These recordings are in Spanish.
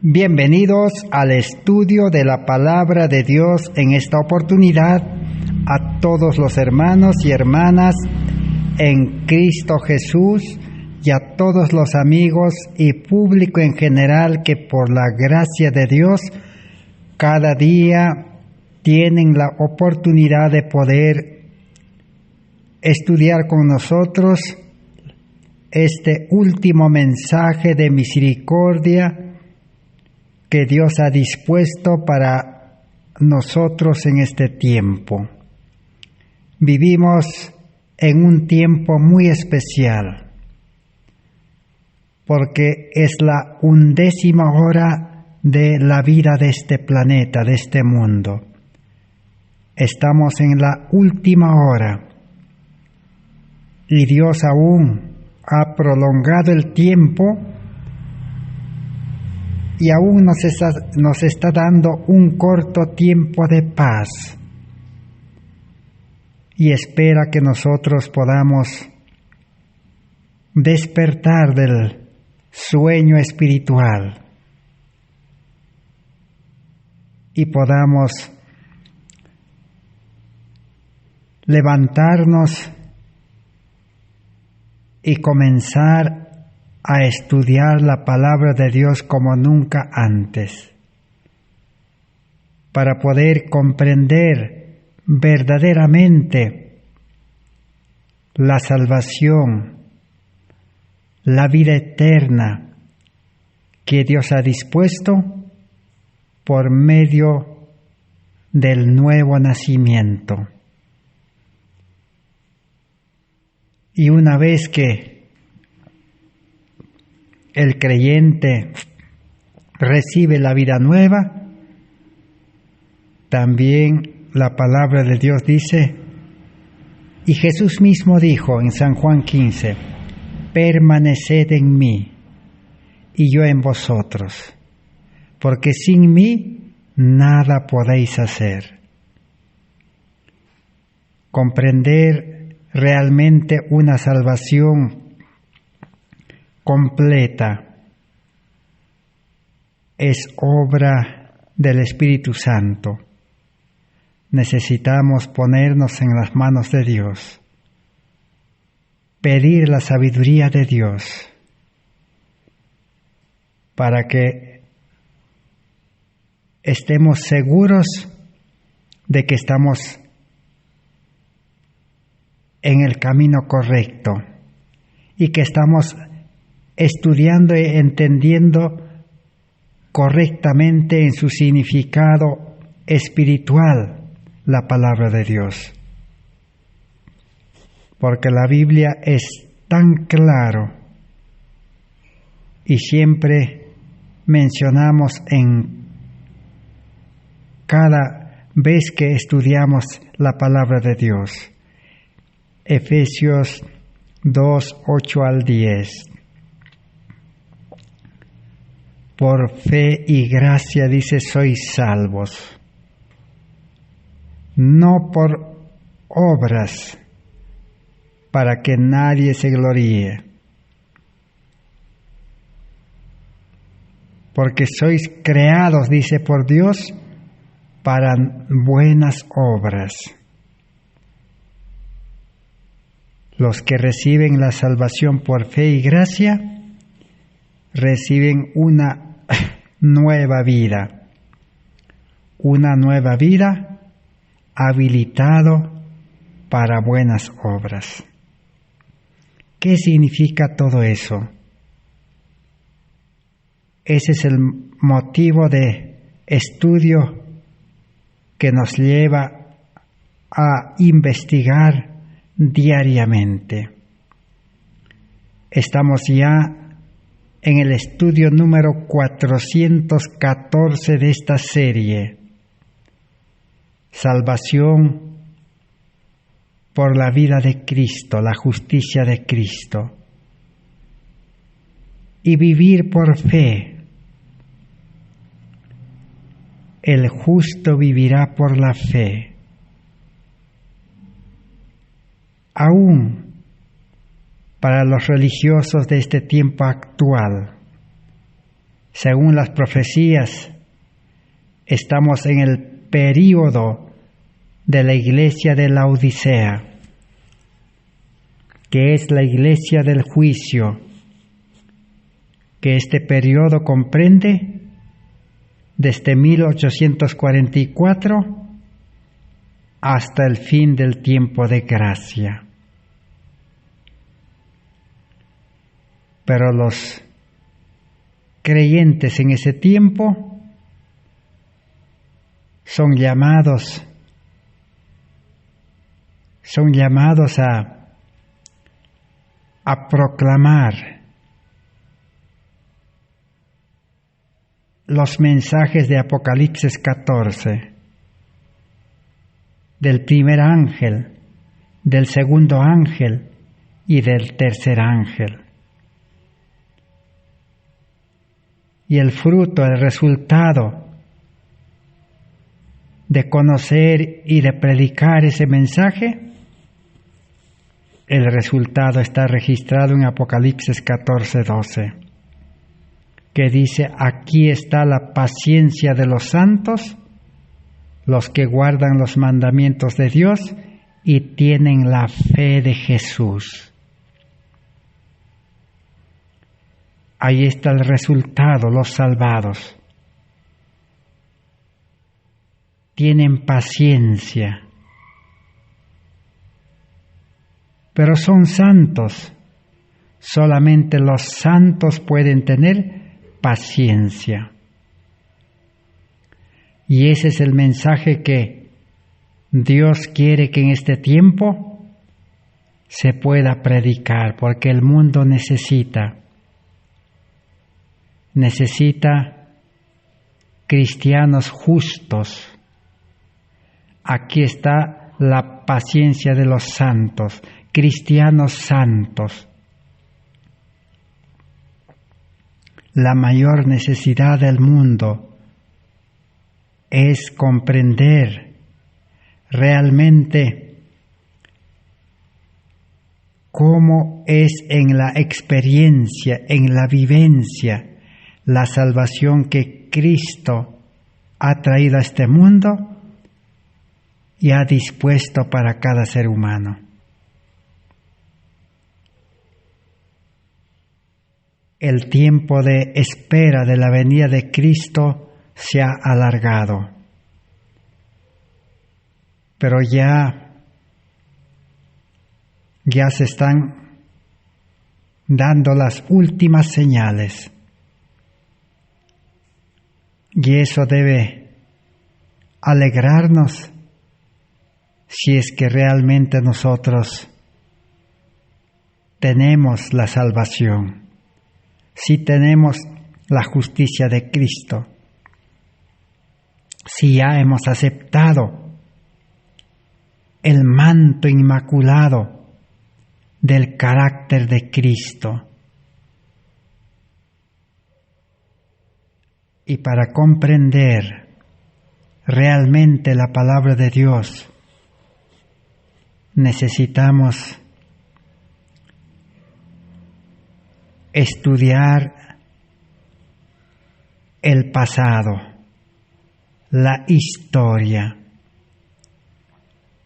Bienvenidos al estudio de la Palabra de Dios. En esta oportunidad, a todos los hermanos y hermanas en Cristo Jesús y a todos los amigos y público en general que por la gracia de Dios cada día tienen la oportunidad de poder estudiar con nosotros este último mensaje de misericordia que Dios ha dispuesto para nosotros en este tiempo. Vivimos en un tiempo muy especial, porque es la 11ª hora de la vida de este planeta, de este mundo. Estamos en la última hora y Dios aún ha prolongado el tiempo y aún nos está dando un corto tiempo de paz y espera que nosotros podamos despertar del sueño espiritual y podamos levantarnos y comenzar a estudiar la palabra de Dios como nunca antes, para poder comprender verdaderamente la salvación, la vida eterna que Dios ha dispuesto por medio del nuevo nacimiento. Y una vez que el creyente recibe la vida nueva, también la palabra de Dios dice, y Jesús mismo dijo en San Juan 15, permaneced en mí y yo en vosotros, porque sin mí nada podéis hacer. Comprender realmente una salvación completa es obra del Espíritu Santo. Necesitamos ponernos en las manos de Dios, pedir la sabiduría de Dios para que estemos seguros de que estamos en el camino correcto y que estamos estudiando y entendiendo correctamente en su significado espiritual la palabra de Dios. Porque la Biblia es tan claro y siempre mencionamos en cada vez que estudiamos la palabra de Dios. Efesios 2, 8 al 10. Por fe y gracia, dice, sois salvos, no por obras, para que nadie se gloríe, porque sois creados, dice, por Dios, para buenas obras. Los que reciben la salvación por fe y gracia, reciben una nueva vida habilitado para buenas obras. ¿Qué significa todo eso? Ese es el motivo de estudio que nos lleva a investigar diariamente. Estamos ya en el estudio número 414 de esta serie, Salvación por la vida de Cristo, la justicia de Cristo, y vivir por fe. El justo vivirá por la fe. Aún para los religiosos de este tiempo actual, Según las profecías, estamos en el período de la iglesia de la Odisea, que es la iglesia del juicio, que este periodo comprende desde 1844 hasta el fin del tiempo de gracia. Pero los creyentes en ese tiempo son llamados a proclamar los mensajes de Apocalipsis 14, del primer ángel, del segundo ángel y del tercer ángel. Y el fruto, el resultado de conocer y de predicar ese mensaje, el resultado está registrado en Apocalipsis 14:12, que dice: aquí está la paciencia de los santos, los que guardan los mandamientos de Dios y tienen la fe de Jesús. Ahí está el resultado, los salvados. Tienen paciencia, pero son santos. Solamente los santos pueden tener paciencia. Y ese es el mensaje que Dios quiere que en este tiempo se pueda predicar, porque el mundo necesita cristianos justos. Aquí está la paciencia de los santos, cristianos santos. La mayor necesidad del mundo es comprender realmente cómo es en la experiencia, en la vivencia, la salvación que Cristo ha traído a este mundo y ha dispuesto para cada ser humano. El tiempo de espera de la venida de Cristo se ha alargado, pero ya se están dando las últimas señales. Y eso debe alegrarnos si es que realmente nosotros tenemos la salvación, si tenemos la justicia de Cristo, si ya hemos aceptado el manto inmaculado del carácter de Cristo. Y para comprender realmente la palabra de Dios, necesitamos estudiar el pasado, la historia.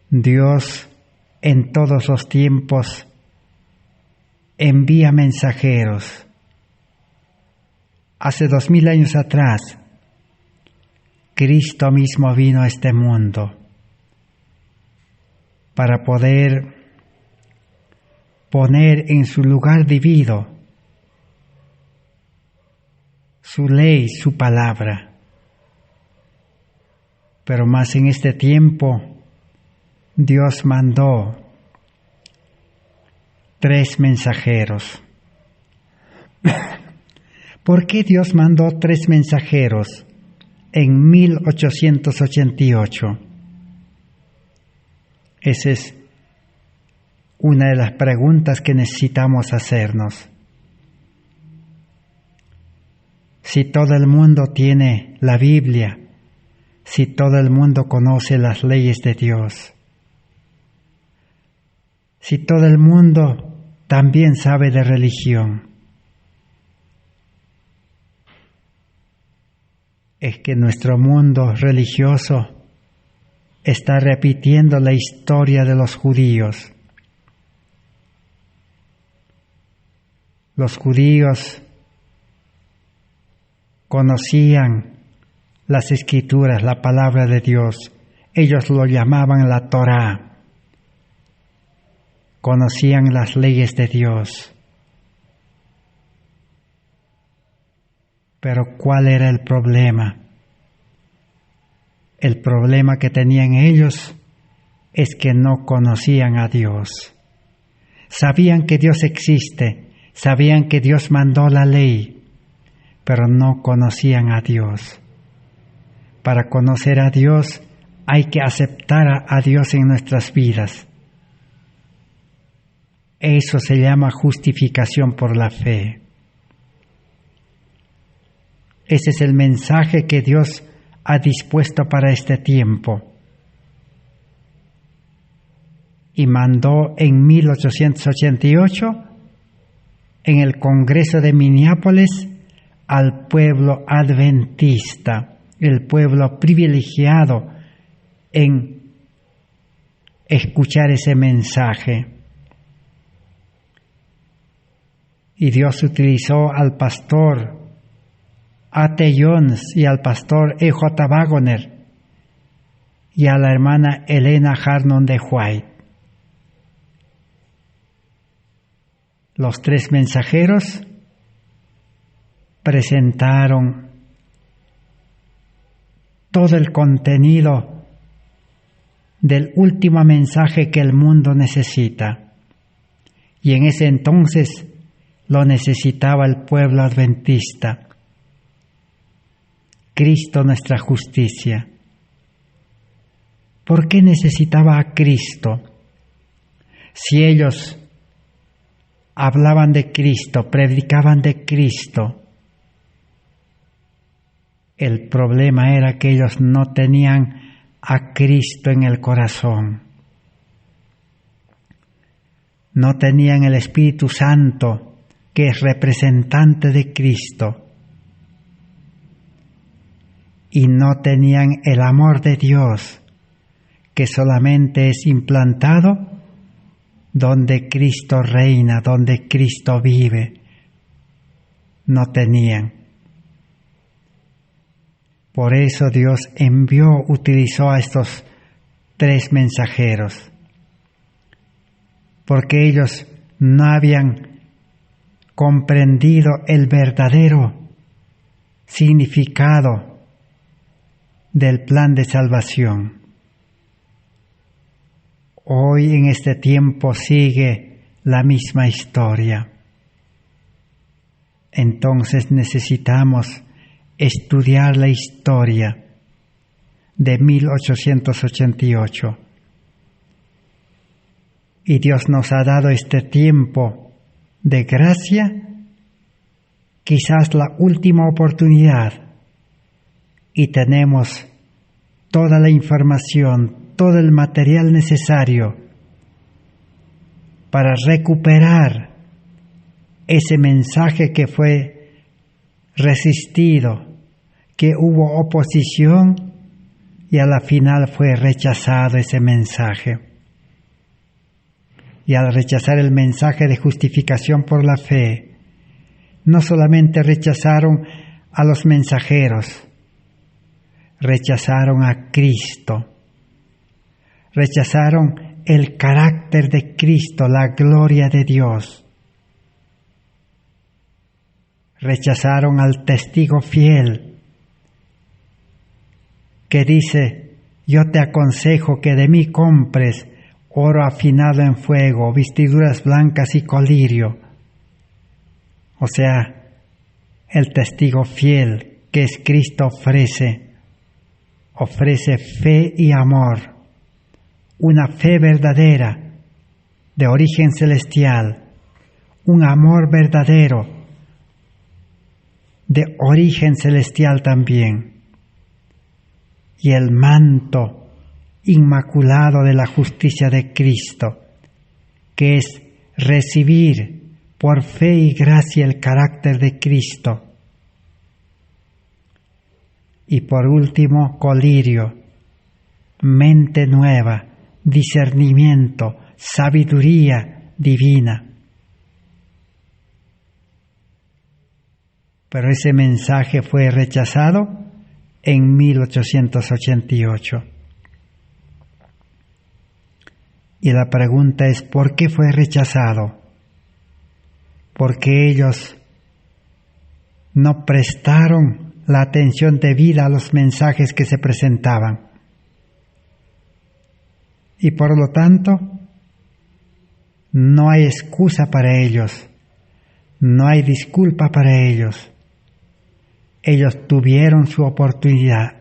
Dios en todos los tiempos envía mensajeros. Hace 2000 años atrás, Cristo mismo vino a este mundo para poder poner en su lugar divino su ley, su palabra. Pero más en este tiempo, Dios mandó 3 mensajeros. ¿Por qué Dios mandó 3 mensajeros en 1888? Esa es una de las preguntas que necesitamos hacernos. Si todo el mundo tiene la Biblia, si todo el mundo conoce las leyes de Dios, si todo el mundo también sabe de religión, es que nuestro mundo religioso está repitiendo la historia de los judíos. Los judíos conocían las Escrituras, la palabra de Dios. Ellos lo llamaban la Torá. Conocían las leyes de Dios. Pero ¿cuál era el problema? El problema que tenían ellos es que no conocían a Dios. Sabían que Dios existe, sabían que Dios mandó la ley, pero no conocían a Dios. Para conocer a Dios hay que aceptar a Dios en nuestras vidas. Eso se llama justificación por la fe. Ese es el mensaje que Dios ha dispuesto para este tiempo. Y mandó en 1888, en el Congreso de Minneapolis, al pueblo adventista, el pueblo privilegiado en escuchar ese mensaje. Y Dios utilizó al pastor A.T. Jones y al pastor E.J. Waggoner y a la hermana Elena Harnon de White. Los tres mensajeros presentaron todo el contenido del último mensaje que el mundo necesita. Y en ese entonces lo necesitaba el pueblo adventista. Cristo, nuestra justicia. ¿Por qué necesitaba a Cristo? Si ellos hablaban de Cristo, predicaban de Cristo, el problema era que ellos no tenían a Cristo en el corazón. No tenían el Espíritu Santo, que es representante de Cristo. Y no tenían el amor de Dios, que solamente es implantado donde Cristo reina, donde Cristo vive. No tenían. Por eso Dios utilizó a estos tres mensajeros, porque ellos no habían comprendido el verdadero significado del plan de salvación. Hoy en este tiempo sigue la misma historia. Entonces necesitamos estudiar la historia de 1888. Y Dios nos ha dado este tiempo de gracia, quizás la última oportunidad, y tenemos toda la información, todo el material necesario para recuperar ese mensaje que fue resistido, que hubo oposición y a la final fue rechazado ese mensaje. Y al rechazar el mensaje de justificación por la fe, no solamente rechazaron a los mensajeros, rechazaron a Cristo, rechazaron el carácter de Cristo, la gloria de Dios, rechazaron al testigo fiel que dice: yo te aconsejo que de mí compres oro afinado en fuego, vestiduras blancas y colirio. O sea, el testigo fiel que es Cristo ofrece fe y amor, una fe verdadera de origen celestial, un amor verdadero de origen celestial también, y el manto inmaculado de la justicia de Cristo, que es recibir por fe y gracia el carácter de Cristo. Y por último, colirio, mente nueva, discernimiento, sabiduría divina. Pero ese mensaje fue rechazado en 1888. Y la pregunta es, ¿por qué fue rechazado? Porque ellos no prestaron la atención debida a los mensajes que se presentaban. Y por lo tanto, no hay excusa para ellos, no hay disculpa para ellos. Ellos tuvieron su oportunidad.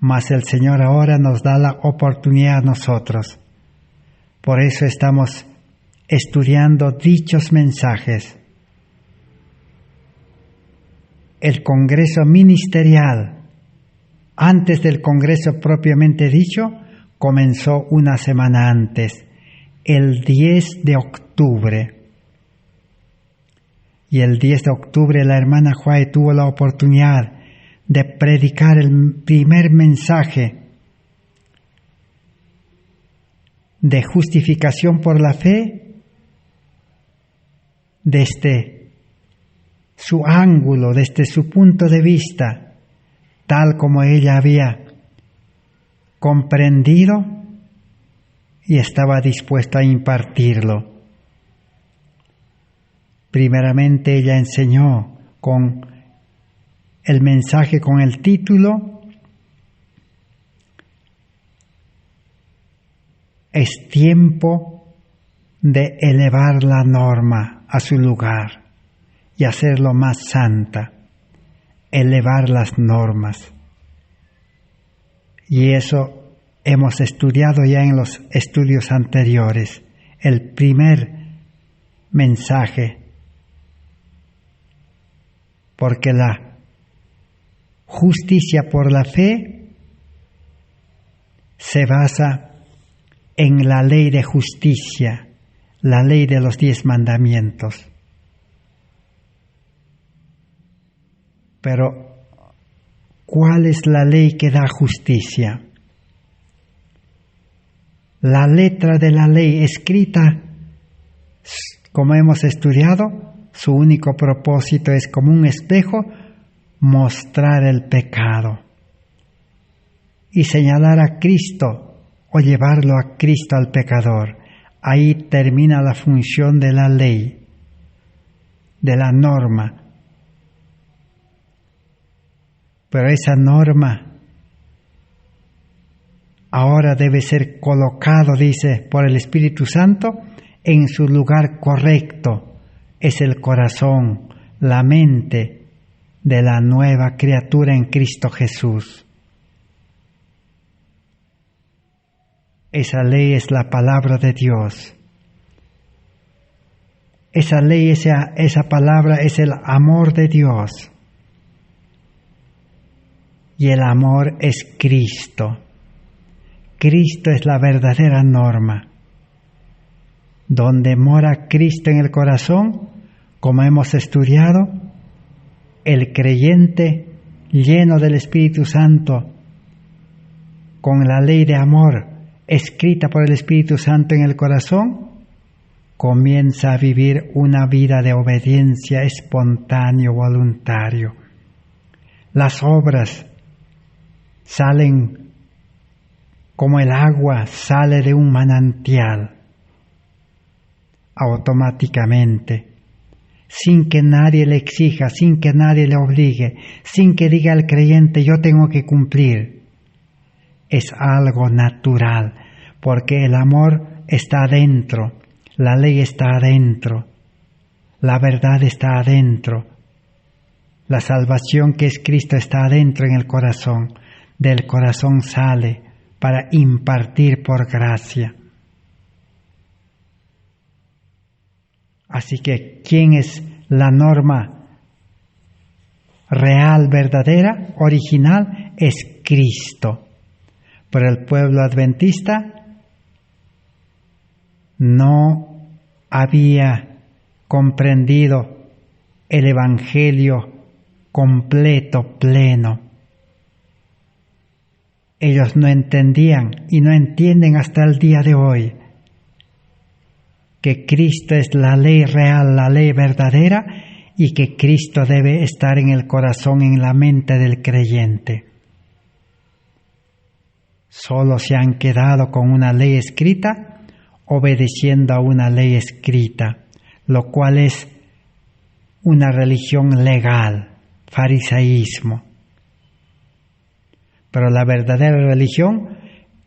Mas el Señor ahora nos da la oportunidad a nosotros. Por eso estamos estudiando dichos mensajes. El Congreso Ministerial, antes del Congreso propiamente dicho, comenzó una semana antes, el 10 de octubre. Y el 10 de octubre la hermana Huay tuvo la oportunidad de predicar el primer mensaje de justificación por la fe desde su ángulo, desde su punto de vista, tal como ella había comprendido y estaba dispuesta a impartirlo. Primeramente ella enseñó con el mensaje con el título Es tiempo de elevar la norma a su lugar y hacerlo más santa, elevar las normas. Y eso hemos estudiado ya en los estudios anteriores, el primer mensaje, porque la justicia por la fe se basa en la ley de justicia, la ley de los 10 mandamientos. Pero, ¿cuál es la ley que da justicia? La letra de la ley escrita, como hemos estudiado, su único propósito es como un espejo mostrar el pecado y señalar a Cristo o llevarlo a Cristo al pecador. Ahí termina la función de la ley, de la norma. Pero esa norma ahora debe ser colocado, dice, por el Espíritu Santo en su lugar correcto. Es el corazón, la mente de la nueva criatura en Cristo Jesús. Esa ley es la palabra de Dios. Esa ley, esa palabra es el amor de Dios. Y el amor es Cristo. Cristo es la verdadera norma. Donde mora Cristo en el corazón, como hemos estudiado, el creyente lleno del Espíritu Santo, con la ley de amor escrita por el Espíritu Santo en el corazón, comienza a vivir una vida de obediencia espontánea, voluntario. Las obras salen como el agua sale de un manantial, automáticamente, sin que nadie le exija, sin que nadie le obligue, sin que diga al creyente yo tengo que cumplir. Es algo natural, porque el amor está adentro, la ley está adentro, la verdad está adentro, la salvación que es Cristo está adentro en el corazón, del corazón sale para impartir por gracia. Así que, ¿quién es la norma real, verdadera, original? Es Cristo. Pero el pueblo adventista no había comprendido el Evangelio completo, pleno. Ellos no entendían y no entienden hasta el día de hoy que Cristo es la ley real, la ley verdadera, y que Cristo debe estar en el corazón, en la mente del creyente. Solo se han quedado con una ley escrita, obedeciendo a una ley escrita, lo cual es una religión legal, fariseísmo. Pero la verdadera religión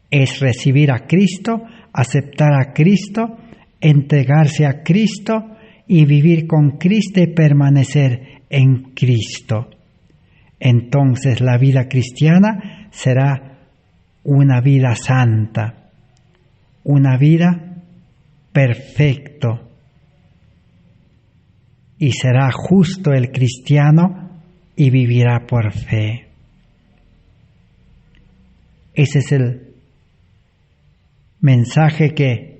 es recibir a Cristo, aceptar a Cristo, entregarse a Cristo y vivir con Cristo y permanecer en Cristo. Entonces la vida cristiana será una vida santa, una vida perfecta, y será justo el cristiano y vivirá por fe. Ese es el mensaje que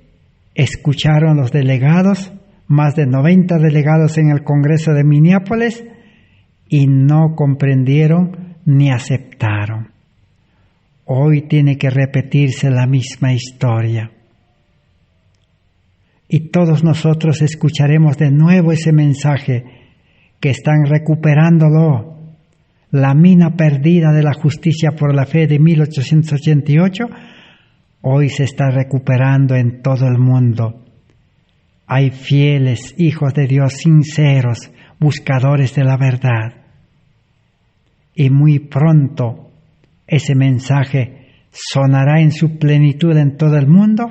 escucharon los delegados, más de 90 delegados en el Congreso de Minneapolis, y no comprendieron ni aceptaron. Hoy tiene que repetirse la misma historia. Y todos nosotros escucharemos de nuevo ese mensaje, que están recuperándolo. La mina perdida de la justicia por la fe de 1888, hoy se está recuperando en todo el mundo. Hay fieles hijos de Dios sinceros, buscadores de la verdad. Y muy pronto ese mensaje sonará en su plenitud en todo el mundo,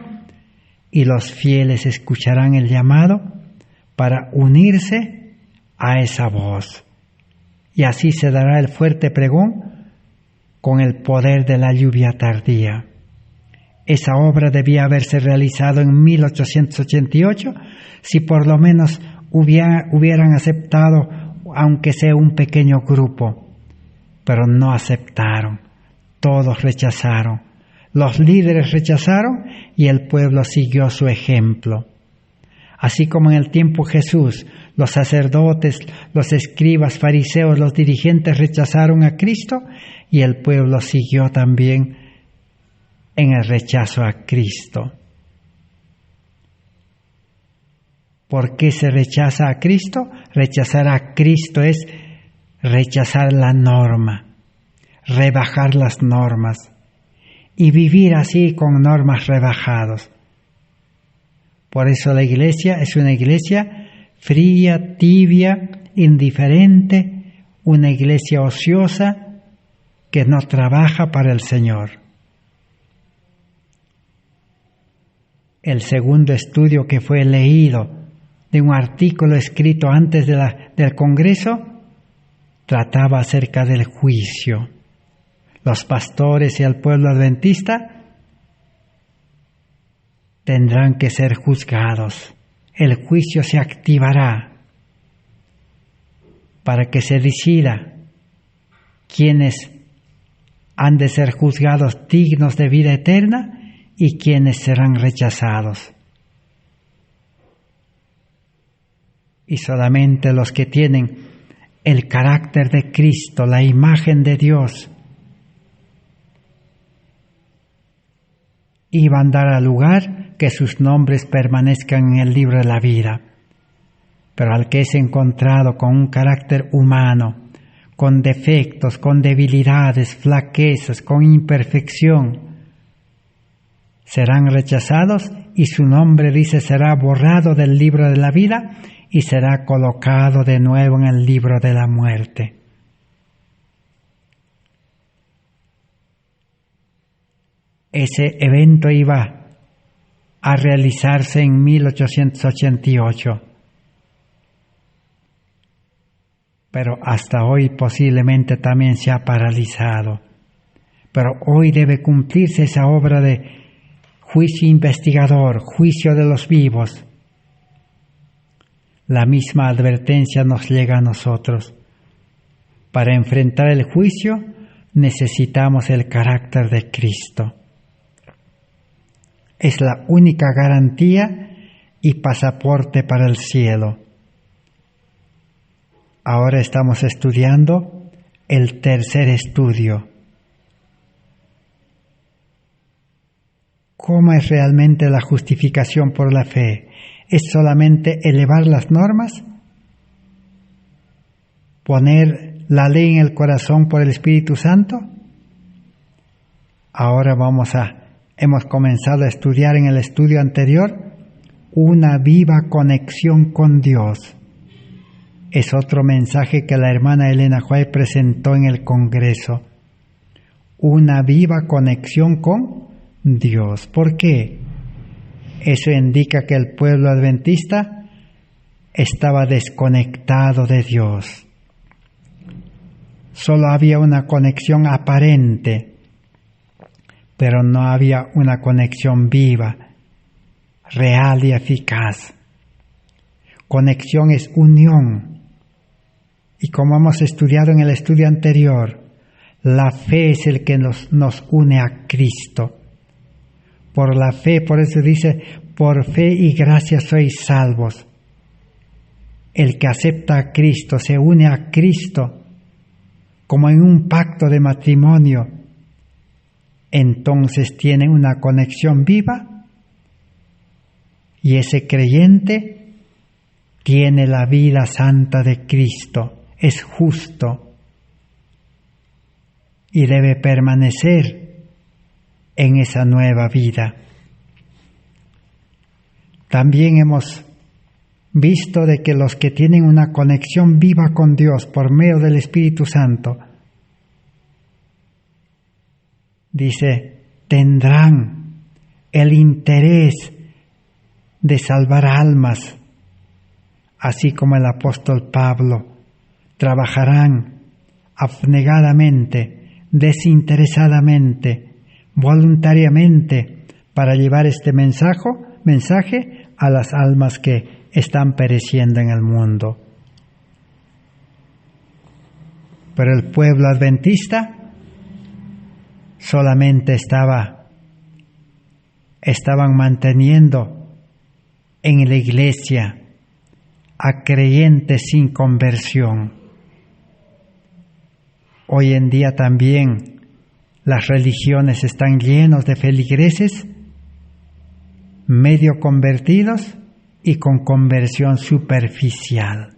y los fieles escucharán el llamado para unirse a esa voz. Y así se dará el fuerte pregón con el poder de la lluvia tardía. Esa obra debía haberse realizado en 1888, si por lo menos hubieran aceptado, aunque sea un pequeño grupo. Pero no aceptaron, todos rechazaron. Los líderes rechazaron y el pueblo siguió su ejemplo. Así como en el tiempo de Jesús, los sacerdotes, los escribas, fariseos, los dirigentes rechazaron a Cristo, y el pueblo siguió también en el rechazo a Cristo. ¿Por qué se rechaza a Cristo? Rechazar a Cristo es rechazar la norma, rebajar las normas y vivir así con normas rebajadas. Por eso la iglesia es una iglesia fría, tibia, indiferente, una iglesia ociosa que no trabaja para el Señor. El segundo estudio que fue leído de un artículo escrito antes del Congreso trataba acerca del juicio. Los pastores y el pueblo adventista tendrán que ser juzgados. El juicio se activará para que se decida quiénes han de ser juzgados dignos de vida eterna y quiénes serán rechazados. Y solamente los que tienen el carácter de Cristo, la imagen de Dios, iban a dar al lugar que sus nombres permanezcan en el libro de la vida. Pero al que es encontrado con un carácter humano, con defectos, con debilidades, flaquezas, con imperfección, serán rechazados y su nombre, dice, será borrado del libro de la vida y será colocado de nuevo en el libro de la muerte. Ese evento iba a realizarse en 1888. Pero hasta hoy posiblemente también se ha paralizado. Pero hoy debe cumplirse esa obra de juicio investigador, juicio de los vivos. La misma advertencia nos llega a nosotros. Para enfrentar el juicio necesitamos el carácter de Cristo. Es la única garantía y pasaporte para el cielo. Ahora estamos estudiando el tercer estudio. ¿Cómo es realmente la justificación por la fe? ¿Es solamente elevar las normas? ¿Poner la ley en el corazón por el Espíritu Santo? Ahora hemos comenzado a estudiar en el estudio anterior una viva conexión con Dios. Es otro mensaje que la hermana Elena White presentó en el Congreso. Una viva conexión con Dios. ¿Por qué? Eso indica que el pueblo adventista estaba desconectado de Dios. Solo había una conexión aparente, pero no había una conexión viva, real y eficaz. Conexión es unión. Y como hemos estudiado en el estudio anterior, la fe es el que nos une a Cristo. Por la fe, por eso dice, por fe y gracia sois salvos. El que acepta a Cristo, se une a Cristo, como en un pacto de matrimonio, entonces tiene una conexión viva y ese creyente tiene la vida santa de Cristo. Es justo y debe permanecer en esa nueva vida. También hemos visto de que los que tienen una conexión viva con Dios por medio del Espíritu Santo, dice, tendrán el interés de salvar almas, así como el apóstol Pablo. Trabajarán abnegadamente, desinteresadamente, voluntariamente para llevar este mensaje a las almas que están pereciendo en el mundo. Pero el pueblo adventista solamente estaban manteniendo en la iglesia a creyentes sin conversión. Hoy en día también las religiones están llenas de feligreses medio convertidos y con conversión superficial.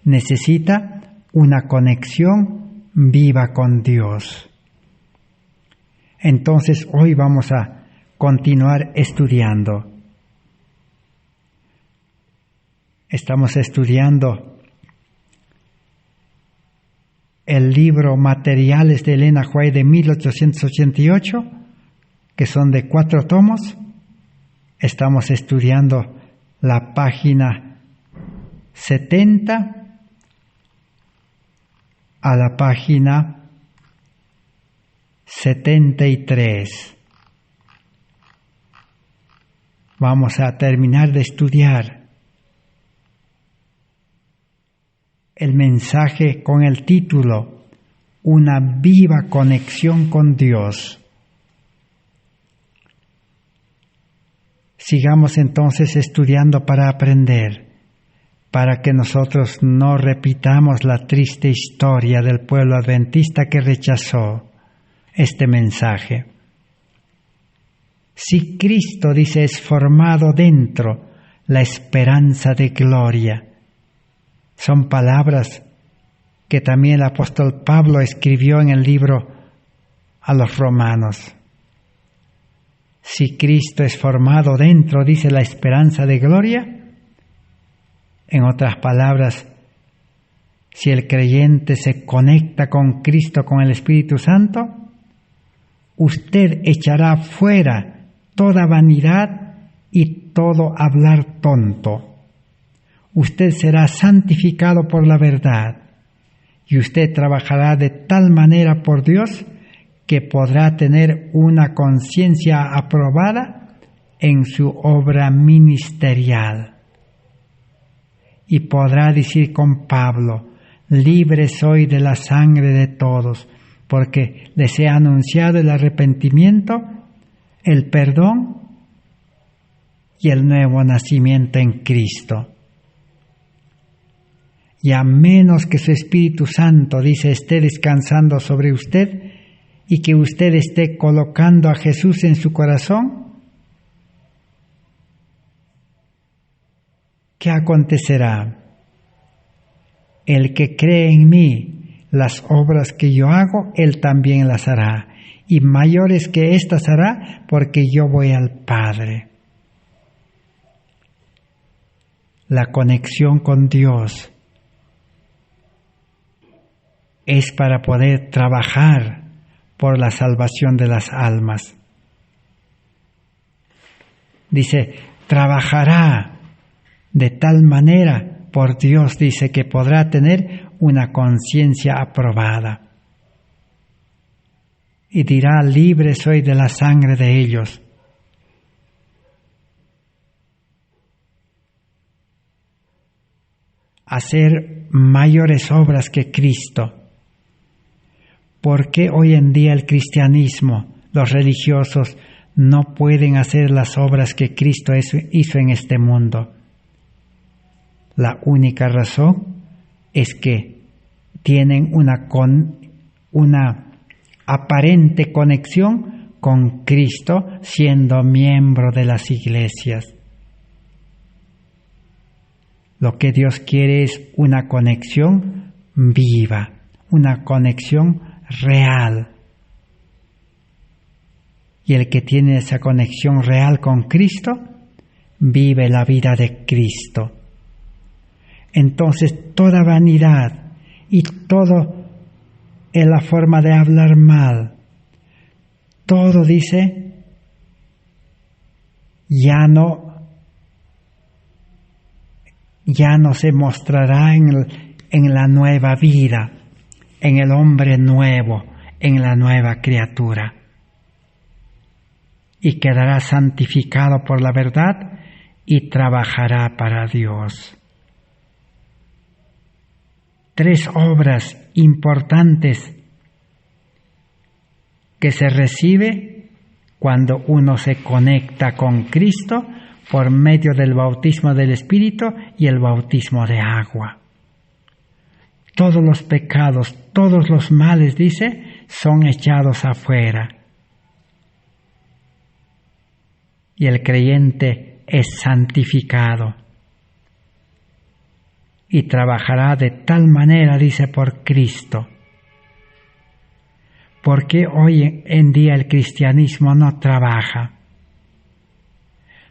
Necesita una conexión viva con Dios. Entonces hoy vamos a continuar estudiando. Estamos estudiando el libro Materiales de Elena White de 1888, que son de 4 tomos. Estamos estudiando la página 70 a la página 73. Vamos a terminar de estudiar el mensaje con el título Una viva conexión con Dios. Sigamos entonces estudiando para aprender, para que nosotros no repitamos la triste historia del pueblo adventista que rechazó este mensaje. Si Cristo, dice, es formado dentro, la esperanza de gloria. Son palabras que también el apóstol Pablo escribió en el libro a los Romanos. Si Cristo es formado dentro, dice, la esperanza de gloria. En otras palabras, si el creyente se conecta con Cristo, con el Espíritu Santo, usted echará fuera toda vanidad y todo hablar tonto. Usted será santificado por la verdad y usted trabajará de tal manera por Dios que podrá tener una conciencia aprobada en su obra ministerial. Y podrá decir con Pablo, libre soy de la sangre de todos, porque les he anunciado el arrepentimiento, el perdón y el nuevo nacimiento en Cristo. y a menos que su Espíritu Santo, dice, esté descansando sobre usted y que usted esté colocando a Jesús en su corazón, ¿qué acontecerá? El que cree en mí, las obras que yo hago, él también las hará, y mayores que éstas hará, porque yo voy al Padre. La conexión con Dios es para poder trabajar por la salvación de las almas. Dice, trabajará de tal manera por Dios, dice, que podrá tener una conciencia aprobada. Y dirá, libre soy de la sangre de ellos. Hacer mayores obras que Cristo. ¿Por qué hoy en día el cristianismo, los religiosos, no pueden hacer las obras que Cristo hizo en este mundo? La única razón es que tienen una aparente conexión con Cristo siendo miembro de las iglesias. Lo que Dios quiere es una conexión viva, una conexión real. Y el que tiene esa conexión real con Cristo, vive la vida de Cristo. Entonces toda vanidad y todo en la forma de hablar mal, todo, dice, ya no se mostrará en la nueva vida, en el hombre nuevo, en la nueva criatura. Y quedará santificado por la verdad y trabajará para Dios. 3 obras importantes que se recibe cuando uno se conecta con Cristo por medio del bautismo del Espíritu y el bautismo de agua. Todos los pecados, todos los males, dice, son echados afuera. Y el creyente es santificado. Y trabajará de tal manera, dice, por Cristo. Porque hoy en día el cristianismo no trabaja.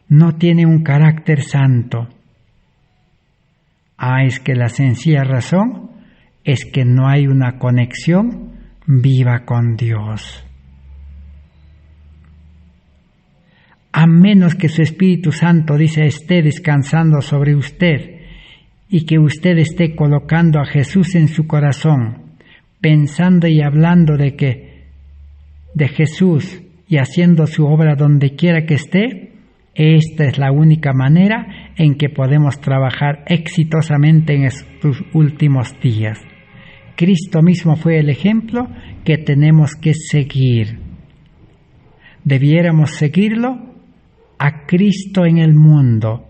No tiene un carácter santo. Es que la sencilla razón es que no hay una conexión viva con Dios. A menos que su Espíritu Santo, dice, esté descansando sobre usted y que usted esté colocando a Jesús en su corazón, pensando y hablando de Jesús y haciendo su obra donde quiera que esté, esta es la única manera en que podemos trabajar exitosamente en estos últimos días. Cristo mismo fue el ejemplo que tenemos que seguir. Debiéramos seguirlo a Cristo en el mundo.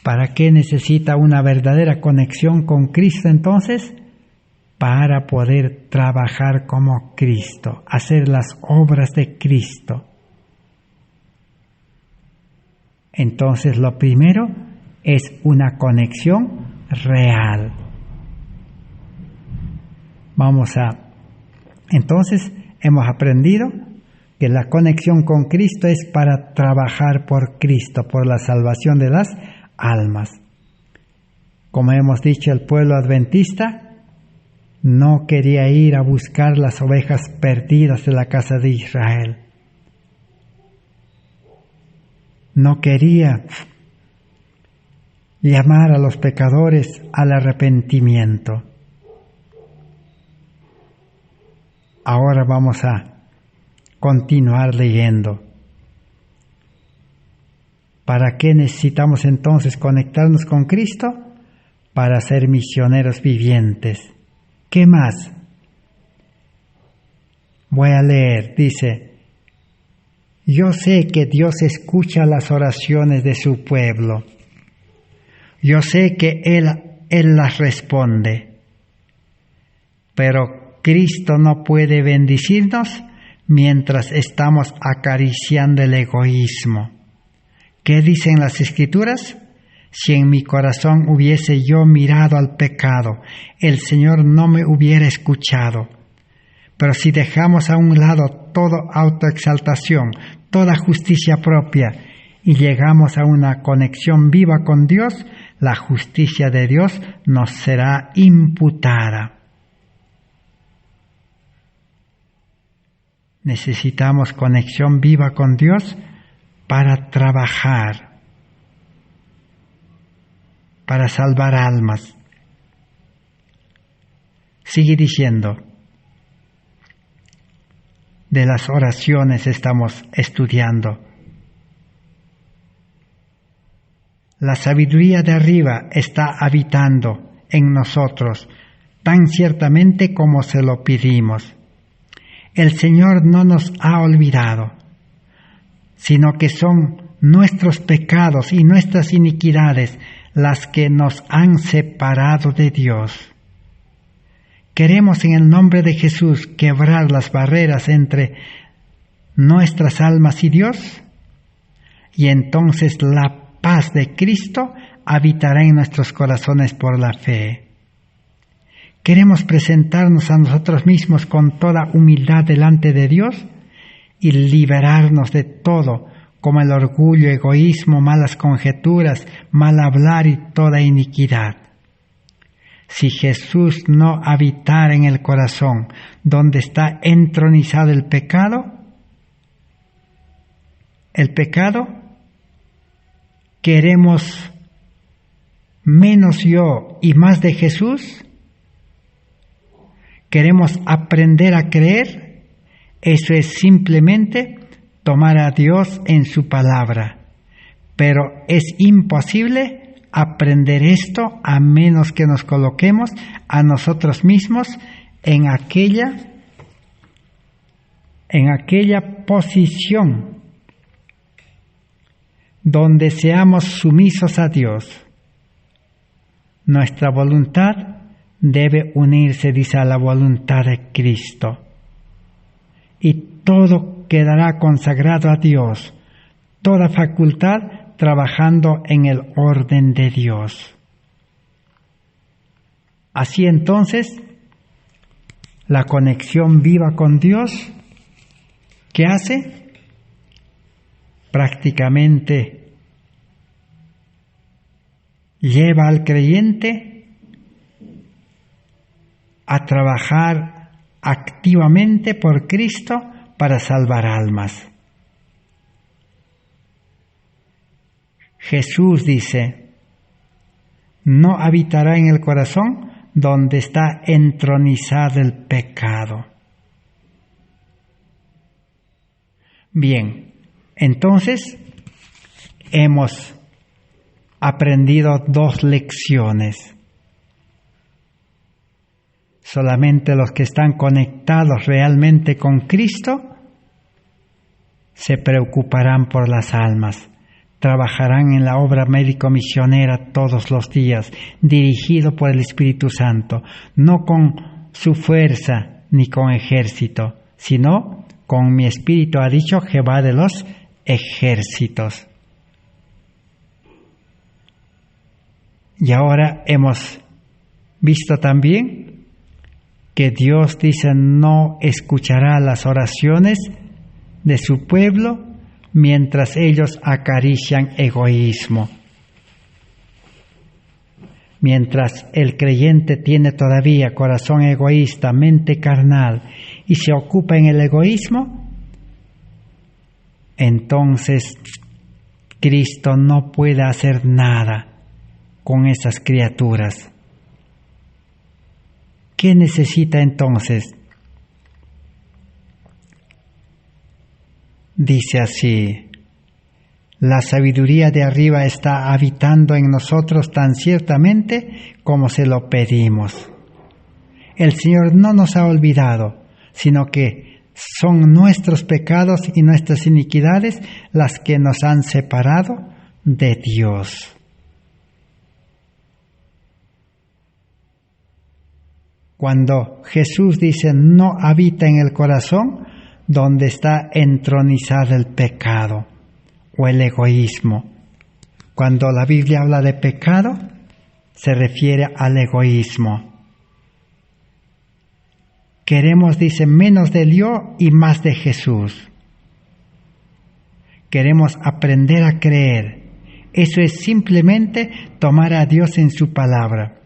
¿Para qué necesita una verdadera conexión con Cristo entonces? Para poder trabajar como Cristo, hacer las obras de Cristo. Entonces lo primero es una conexión real. Entonces hemos aprendido que la conexión con Cristo es para trabajar por Cristo, por la salvación de las almas. Como hemos dicho, el pueblo adventista no quería ir a buscar las ovejas perdidas de la casa de Israel. No quería llamar a los pecadores al arrepentimiento. Ahora vamos a continuar leyendo. ¿Para qué necesitamos entonces conectarnos con Cristo? Para ser misioneros vivientes. ¿Qué más? Voy a leer, dice: yo sé que Dios escucha las oraciones de su pueblo. Yo sé que Él las responde, pero Cristo no puede bendecirnos mientras estamos acariciando el egoísmo. ¿Qué dicen las Escrituras? Si en mi corazón hubiese yo mirado al pecado, el Señor no me hubiera escuchado. Pero si dejamos a un lado toda autoexaltación, toda justicia propia, y llegamos a una conexión viva con Dios, la justicia de Dios nos será imputada. Necesitamos conexión viva con Dios para trabajar, para salvar almas. Sigue diciendo, de las oraciones estamos estudiando. La sabiduría de arriba está habitando en nosotros, tan ciertamente como se lo pedimos. El Señor no nos ha olvidado, sino que son nuestros pecados y nuestras iniquidades las que nos han separado de Dios. Queremos en el nombre de Jesús quebrar las barreras entre nuestras almas y Dios, y entonces la paz de Cristo habitará en nuestros corazones por la fe. Queremos presentarnos a nosotros mismos con toda humildad delante de Dios y liberarnos de todo, como el orgullo, egoísmo, malas conjeturas, mal hablar y toda iniquidad. Si Jesús no habitara en el corazón donde está entronizado el pecado, queremos menos yo y más de Jesús, queremos aprender a creer, eso es simplemente tomar a Dios en su palabra, pero es imposible aprender esto a menos que nos coloquemos a nosotros mismos en aquella posición donde seamos sumisos a Dios. Nuestra voluntad debe unirse, dice, a la voluntad de Cristo, y todo quedará consagrado a Dios, toda facultad trabajando en el orden de Dios. Así entonces, la conexión viva con Dios, ¿qué hace? Prácticamente lleva al creyente a trabajar activamente por Cristo para salvar almas. Jesús dice, no habitará en el corazón donde está entronizado el pecado. Bien, entonces hemos aprendido 2 lecciones. Solamente los que están conectados realmente con Cristo se preocuparán por las almas. Trabajarán en la obra médico-misionera todos los días, dirigido por el Espíritu Santo, no con su fuerza ni con ejército, sino con mi espíritu, ha dicho Jehová de los ejércitos. Y ahora hemos visto también que Dios dice no escuchará las oraciones de su pueblo mientras ellos acarician egoísmo. Mientras el creyente tiene todavía corazón egoísta, mente carnal y se ocupa en el egoísmo, entonces Cristo no puede hacer nada con esas criaturas. ¿Qué necesita entonces? Dice así, la sabiduría de arriba está habitando en nosotros tan ciertamente como se lo pedimos. El Señor no nos ha olvidado, sino que son nuestros pecados y nuestras iniquidades las que nos han separado de Dios. Cuando Jesús dice no habita en el corazón, donde está entronizado el pecado o el egoísmo. Cuando la Biblia habla de pecado, se refiere al egoísmo. Queremos, dice, menos del yo y más de Jesús. Queremos aprender a creer. Eso es simplemente tomar a Dios en su palabra.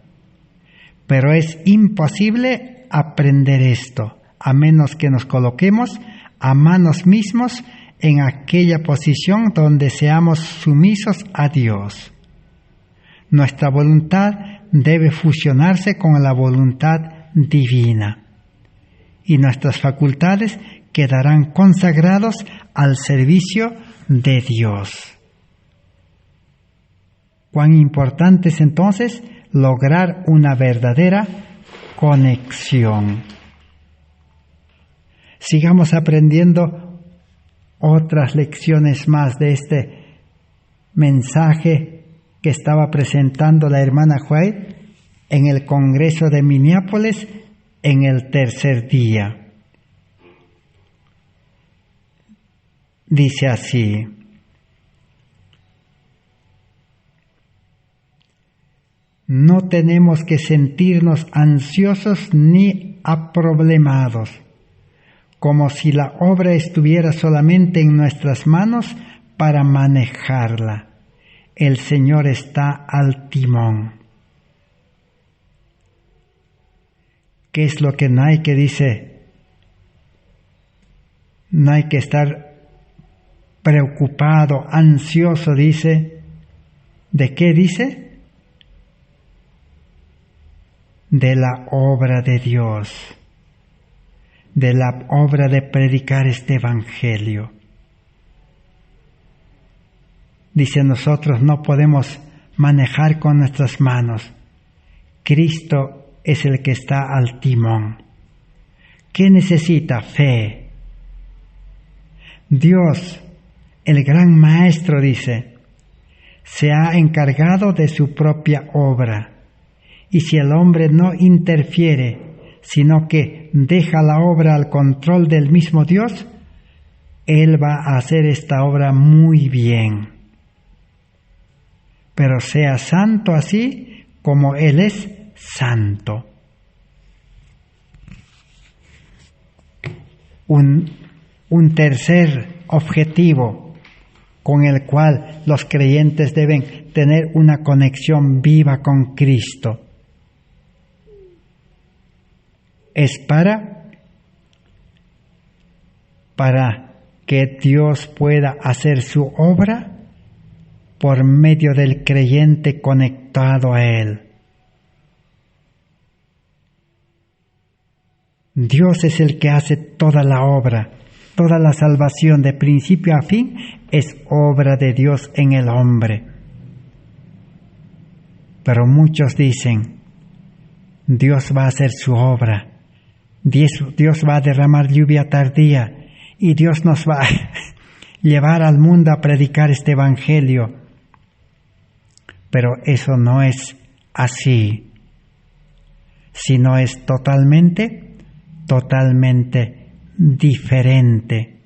Pero es imposible aprender esto, a menos que nos coloquemos a manos mismos en aquella posición donde seamos sumisos a Dios. Nuestra voluntad debe fusionarse con la voluntad divina y nuestras facultades quedarán consagrados al servicio de Dios. Cuán importante es entonces lograr una verdadera conexión. Sigamos aprendiendo otras lecciones más de este mensaje que estaba presentando la hermana White en el Congreso de Minneapolis en el tercer día. Dice así: no tenemos que sentirnos ansiosos ni aproblemados, como si la obra estuviera solamente en nuestras manos para manejarla. El Señor está al timón. ¿Qué es lo que no hay que dice? No hay que estar preocupado, ansioso, dice. ¿De qué dice? De la obra de Dios, de la obra de predicar este evangelio. Dice, nosotros no podemos manejar con nuestras manos. Cristo es el que está al timón. ¿Qué necesita? Fe. Dios, el gran maestro, dice, se ha encargado de su propia obra. Y si el hombre no interfiere, sino que deja la obra al control del mismo Dios, Él va a hacer esta obra muy bien. Pero sea santo así como Él es santo. Un tercer objetivo con el cual los creyentes deben tener una conexión viva con Cristo es para que Dios pueda hacer su obra por medio del creyente conectado a Él. Dios es el que hace toda la obra, toda la salvación de principio a fin es obra de Dios en el hombre. Pero muchos dicen, Dios va a hacer su obra. Dios va a derramar lluvia tardía y Dios nos va a llevar al mundo a predicar este evangelio. Pero eso no es así, sino es totalmente diferente.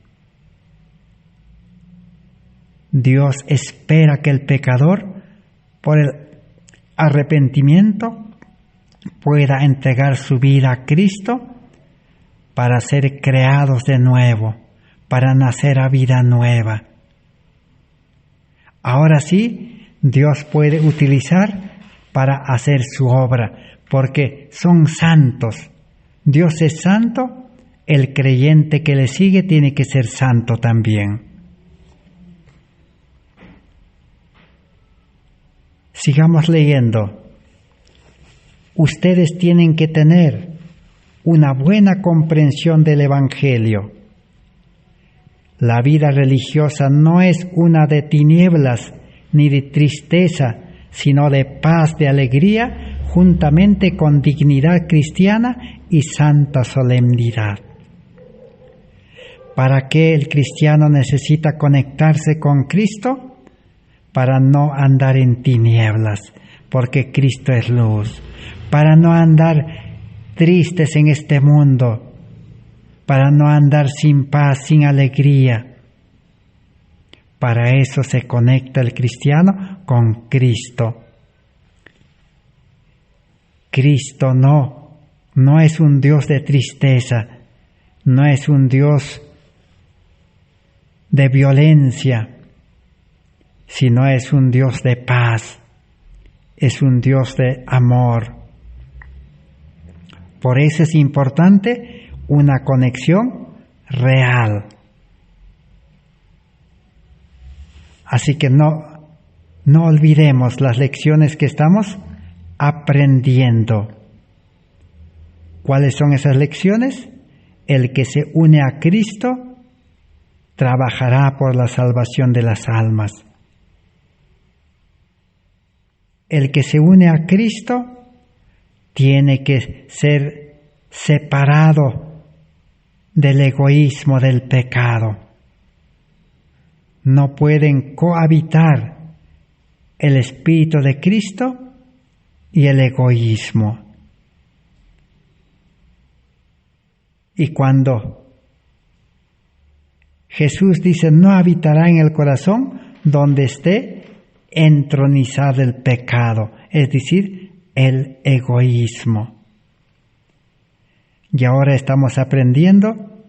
Dios espera que el pecador, por el arrepentimiento, pueda entregar su vida a Cristo para ser creados de nuevo, para nacer a vida nueva. Ahora sí, Dios puede utilizar para hacer su obra, porque son santos. Dios es santo, el creyente que le sigue tiene que ser santo también. Sigamos leyendo. Ustedes tienen que tener una buena comprensión del Evangelio. La vida religiosa no es una de tinieblas ni de tristeza, sino de paz, de alegría, juntamente con dignidad cristiana y santa solemnidad. ¿Para qué el cristiano necesita conectarse con Cristo? Para no andar en tinieblas, porque Cristo es luz. Para no andar tristes en este mundo, para no andar sin paz, sin alegría. Para eso se conecta el cristiano con Cristo. Cristo no es un Dios de tristeza, no es un Dios de violencia, sino es un Dios de paz, es un Dios de amor. Por eso es importante una conexión real. Así que no olvidemos las lecciones que estamos aprendiendo. ¿Cuáles son esas lecciones? El que se une a Cristo trabajará por la salvación de las almas. El que se une a Cristo tiene que ser separado del egoísmo, del pecado. No pueden cohabitar el Espíritu de Cristo y el egoísmo. Y cuando Jesús dice, no habitará en el corazón donde esté entronizado el pecado, es decir, el egoísmo. Y ahora estamos aprendiendo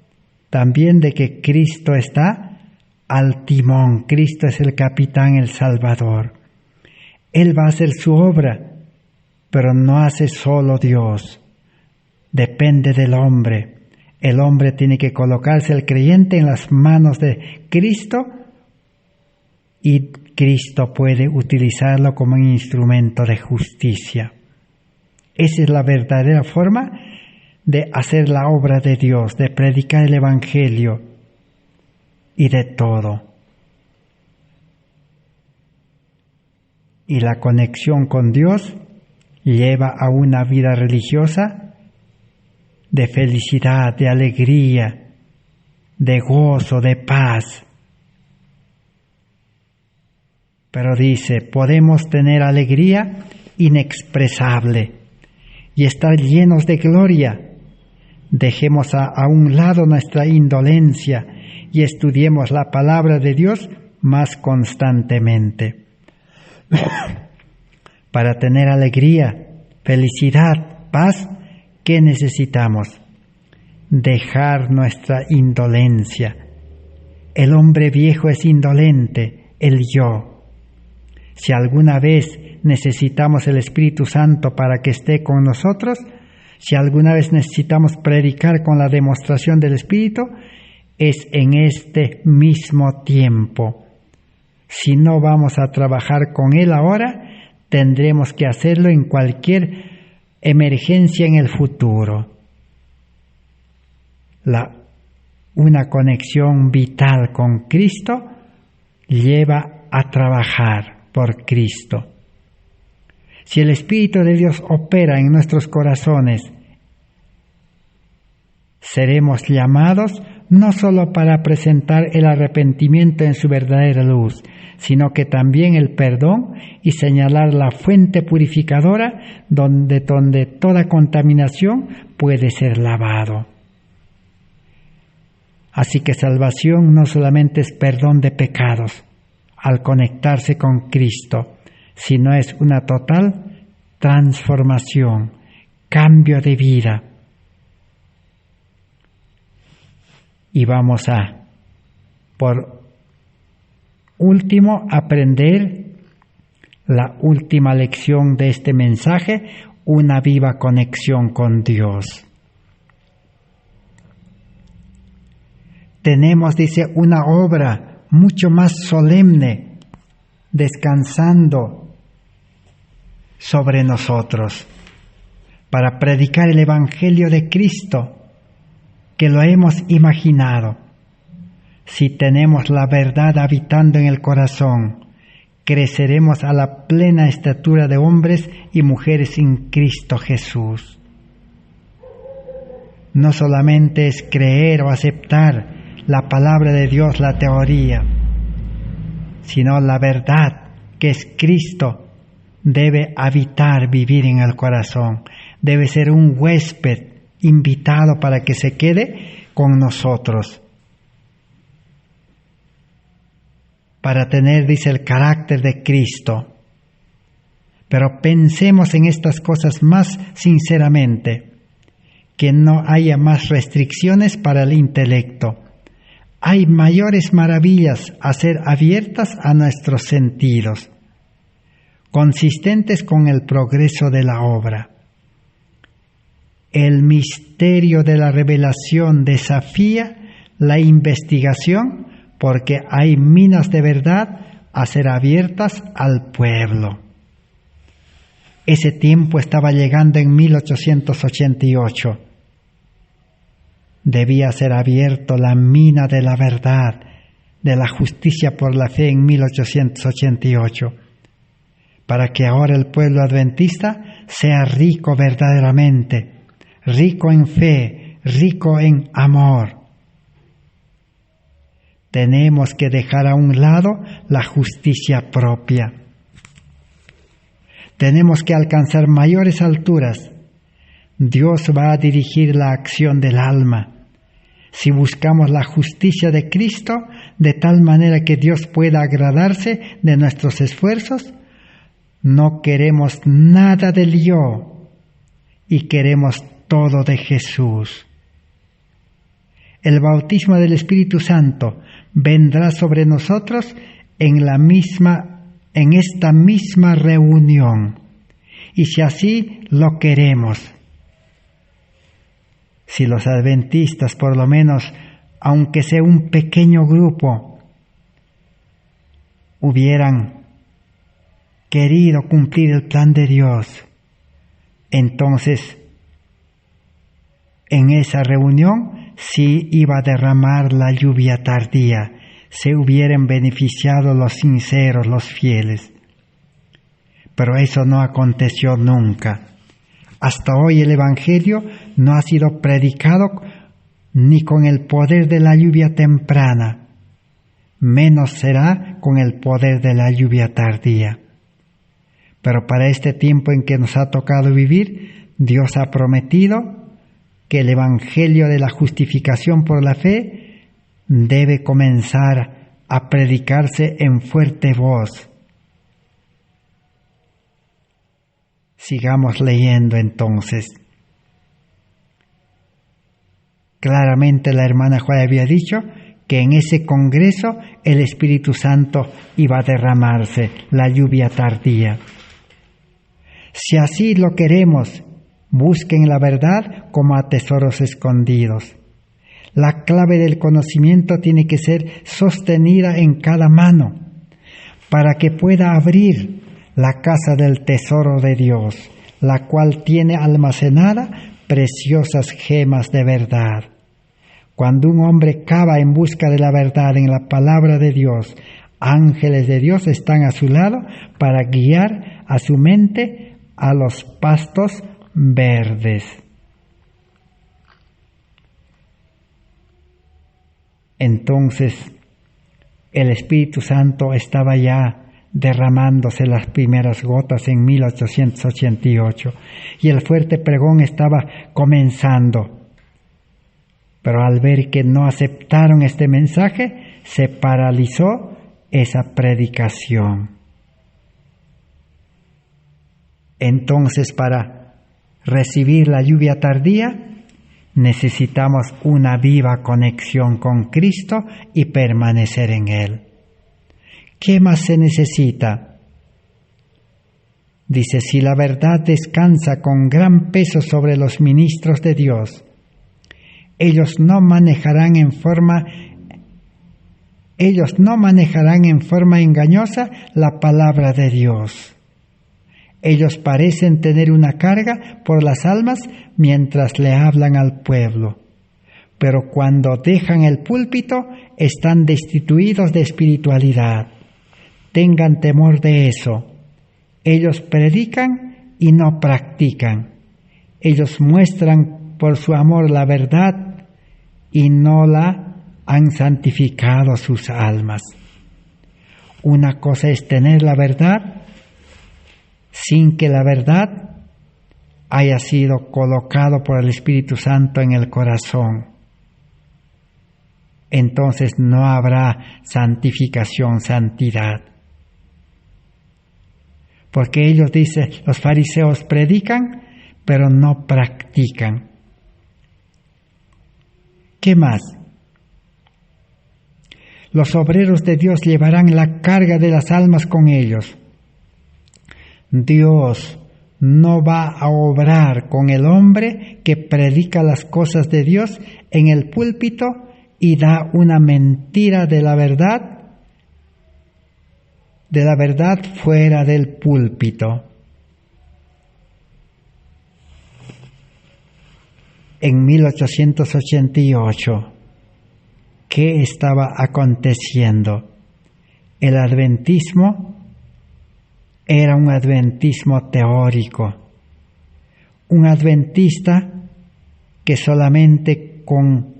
también de que Cristo está al timón, Cristo es el capitán, el Salvador. Él va a hacer su obra, pero no hace solo Dios, depende del hombre. El hombre tiene que colocarse, el creyente, en las manos de Cristo, y Cristo puede utilizarlo como un instrumento de justicia. Esa es la verdadera forma de hacer la obra de Dios, de predicar el Evangelio y de todo. Y la conexión con Dios lleva a una vida religiosa de felicidad, de alegría, de gozo, de paz. Pero dice, podemos tener alegría inexpresable y estar llenos de gloria. Dejemos a un lado nuestra indolencia y estudiemos la palabra de Dios más constantemente. Para tener alegría, felicidad, paz, ¿qué necesitamos? Dejar nuestra indolencia. El hombre viejo es indolente, el yo. Si alguna vez necesitamos el Espíritu Santo para que esté con nosotros, si alguna vez necesitamos predicar con la demostración del Espíritu, es en este mismo tiempo. Si no vamos a trabajar con Él ahora, tendremos que hacerlo en cualquier emergencia en el futuro. Una conexión vital con Cristo lleva a trabajar por Cristo. Si el Espíritu de Dios opera en nuestros corazones, seremos llamados no solo para presentar el arrepentimiento en su verdadera luz, sino que también el perdón y señalar la fuente purificadora donde toda contaminación puede ser lavado. Así que salvación no solamente es perdón de pecados al conectarse con Cristo, sino es una total transformación, cambio de vida. Y vamos por último, aprender la última lección de este mensaje, una viva conexión con Dios. Tenemos, dice, una obra mucho más solemne, descansando sobre nosotros, para predicar el Evangelio de Cristo, que lo hemos imaginado. Si tenemos la verdad habitando en el corazón, creceremos a la plena estatura de hombres y mujeres en Cristo Jesús. No solamente es creer o aceptar la palabra de Dios, la teoría, sino la verdad, que es Cristo, debe habitar, vivir en el corazón. debe ser un huésped invitado para que se quede con nosotros. Para tener, dice, el carácter de Cristo. Pero pensemos en estas cosas más sinceramente, que no haya más restricciones para el intelecto. Hay mayores maravillas a ser abiertas a nuestros sentidos, consistentes con el progreso de la obra. El misterio de la revelación desafía la investigación porque hay minas de verdad a ser abiertas al pueblo. Ese tiempo estaba llegando en 1888. Debía ser abierto la mina de la verdad, de la justicia por la fe en 1888, para que ahora el pueblo adventista sea rico verdaderamente, rico en fe, rico en amor. Tenemos que dejar a un lado la justicia propia. Tenemos que alcanzar mayores alturas. Dios va a dirigir la acción del alma. Si buscamos la justicia de Cristo, de tal manera que Dios pueda agradarse de nuestros esfuerzos, no queremos nada del yo y queremos todo de Jesús. El bautismo del Espíritu Santo vendrá sobre nosotros en esta misma reunión, y si así lo queremos. Si los adventistas, por lo menos, aunque sea un pequeño grupo, hubieran querido cumplir el plan de Dios, entonces en esa reunión sí iba a derramar la lluvia tardía, se hubieran beneficiado los sinceros, los fieles. Pero eso no aconteció nunca. Hasta hoy el Evangelio no ha sido predicado ni con el poder de la lluvia temprana, menos será con el poder de la lluvia tardía. Pero para este tiempo en que nos ha tocado vivir, Dios ha prometido que el Evangelio de la justificación por la fe debe comenzar a predicarse en fuerte voz. Sigamos leyendo entonces. Claramente la hermana Juana había dicho que en ese congreso el Espíritu Santo iba a derramarse, la lluvia tardía. Si así lo queremos, busquen la verdad como a tesoros escondidos. La clave del conocimiento tiene que ser sostenida en cada mano para que pueda abrir la casa del tesoro de Dios, la cual tiene almacenada preciosas gemas de verdad. Cuando un hombre cava en busca de la verdad en la palabra de Dios, ángeles de Dios están a su lado para guiar a su mente a los pastos verdes. Entonces, el Espíritu Santo estaba ya derramándose las primeras gotas en 1888 y el fuerte pregón estaba comenzando. Pero al ver que no aceptaron este mensaje, se paralizó esa predicación. Entonces, para recibir la lluvia tardía, necesitamos una viva conexión con Cristo y permanecer en Él. ¿Qué más se necesita? Dice, si la verdad descansa con gran peso sobre los ministros de Dios, ellos no manejarán en forma engañosa la palabra de Dios. Ellos parecen tener una carga por las almas mientras le hablan al pueblo, pero cuando dejan el púlpito están destituidos de espiritualidad. Tengan temor de eso. Ellos predican y no practican. Ellos muestran por su amor la verdad y no la han santificado sus almas. Una cosa es tener la verdad sin que la verdad haya sido colocado por el Espíritu Santo en el corazón, entonces no habrá santificación, santidad. Porque ellos dicen, los fariseos predican, pero no practican. ¿Qué más? Los obreros de Dios llevarán la carga de las almas con ellos. Dios no va a obrar con el hombre que predica las cosas de Dios en el púlpito y da una mentira de la verdad fuera del púlpito. En 1888, ¿qué estaba aconteciendo? El adventismo era un adventismo teórico, un adventista que solamente con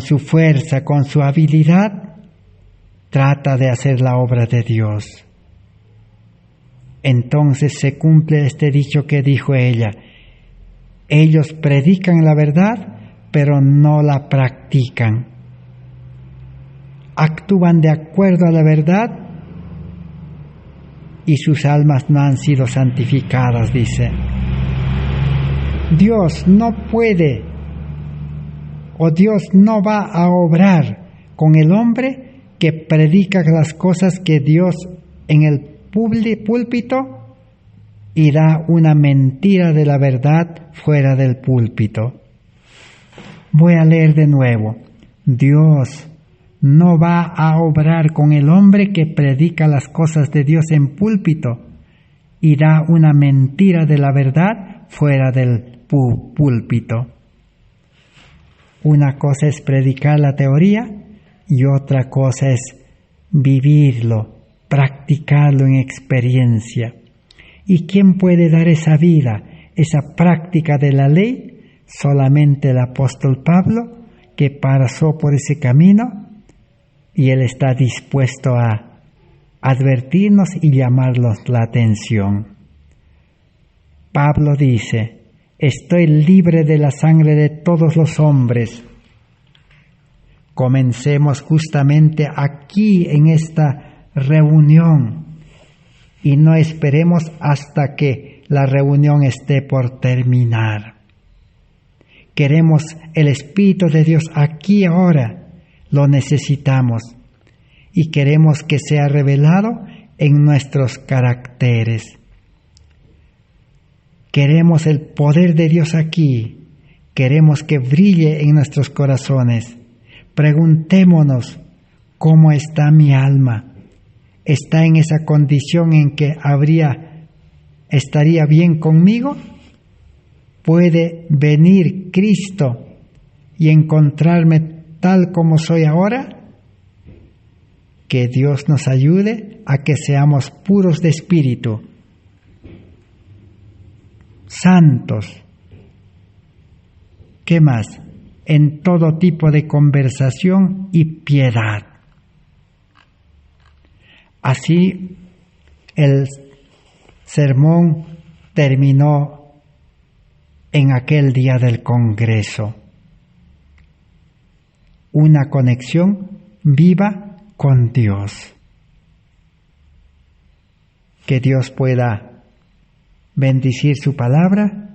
su fuerza, con su habilidad, trata de hacer la obra de Dios. Entonces se cumple este dicho que dijo ella: ellos predican la verdad, pero no la practican. Actúan de acuerdo a la verdad y sus almas no han sido santificadas, dice. Dios no puede, o Dios no va a obrar con el hombre que predica las cosas que Dios en el púlpito y da una mentira de la verdad fuera del púlpito. Voy a leer de nuevo. Dios no va a obrar con el hombre que predica las cosas de Dios en púlpito y da una mentira de la verdad fuera del púlpito. Una cosa es predicar la teoría y otra cosa es vivirlo, practicarlo en experiencia. ¿Y quién puede dar esa vida, esa práctica de la ley? Solamente el apóstol Pablo, que pasó por ese camino, y él está dispuesto a advertirnos y llamarnos la atención. Pablo dice: estoy libre de la sangre de todos los hombres. Comencemos justamente aquí en esta reunión y no esperemos hasta que la reunión esté por terminar. Queremos el Espíritu de Dios aquí ahora, lo necesitamos y queremos que sea revelado en nuestros caracteres. Queremos el poder de Dios aquí, queremos que brille en nuestros corazones. Preguntémonos: ¿cómo está mi alma? ¿Está en esa condición en que estaría bien conmigo? ¿Puede venir Cristo y encontrarme tal como soy ahora? Que Dios nos ayude a que seamos puros de espíritu, santos. ¿Qué más? En todo tipo de conversación y piedad. Así el sermón terminó en aquel día del Congreso. Una conexión viva con Dios. Que Dios pueda bendecir su palabra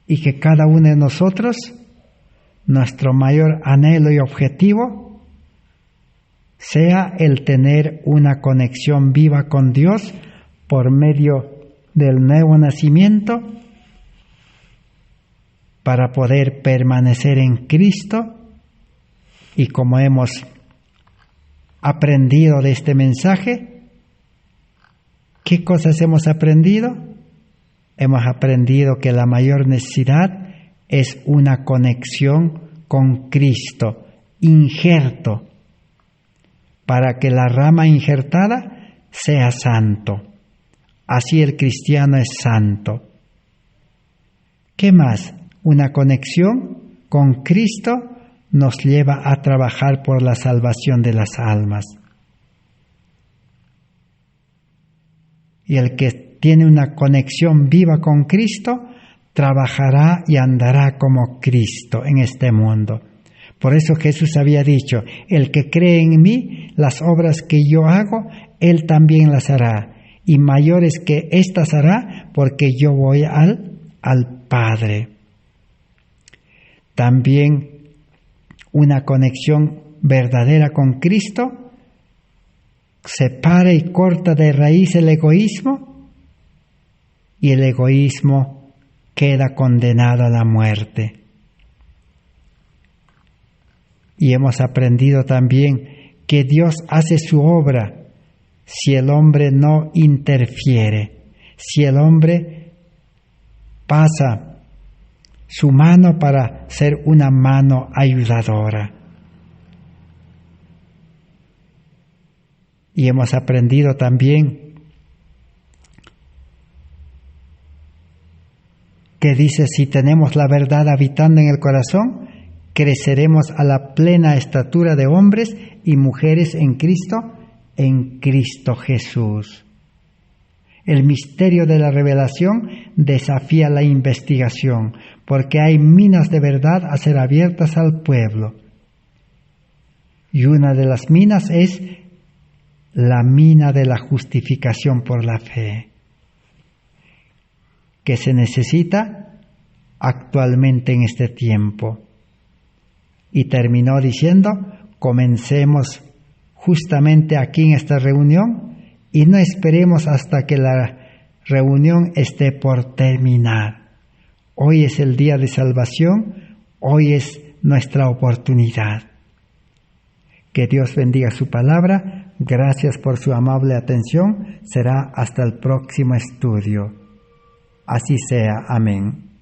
y que cada uno de nosotros, nuestro mayor anhelo y objetivo, sea el tener una conexión viva con Dios por medio del nuevo nacimiento, para poder permanecer en Cristo. Y como hemos aprendido de este mensaje, ¿qué cosas hemos aprendido? Hemos aprendido que la mayor necesidad es una conexión con Cristo, injerto, para que la rama injertada sea santo. Así el cristiano es santo. ¿Qué más? Una conexión con Cristo nos lleva a trabajar por la salvación de las almas. Y el que tiene una conexión viva con Cristo, trabajará y andará como Cristo en este mundo. Por eso Jesús había dicho, el que cree en mí, las obras que yo hago, él también las hará, y mayores que éstas hará, porque yo voy al Padre. También una conexión verdadera con Cristo separa y corta de raíz el egoísmo, y el egoísmo queda condenado a la muerte. Y hemos aprendido también que Dios hace su obra si el hombre no interfiere, si el hombre pasa su mano para ser una mano ayudadora. Y hemos aprendido también que dice, si tenemos la verdad habitando en el corazón, creceremos a la plena estatura de hombres y mujeres en Cristo Jesús. El misterio de la revelación desafía la investigación, porque hay minas de verdad a ser abiertas al pueblo. Y una de las minas es la mina de la justificación por la fe, que se necesita actualmente en este tiempo. Y terminó diciendo, comencemos justamente aquí en esta reunión y no esperemos hasta que la reunión esté por terminar. Hoy es el día de salvación, hoy es nuestra oportunidad. Que Dios bendiga su palabra. Gracias por su amable atención. Será hasta el próximo estudio. Así sea. Amén.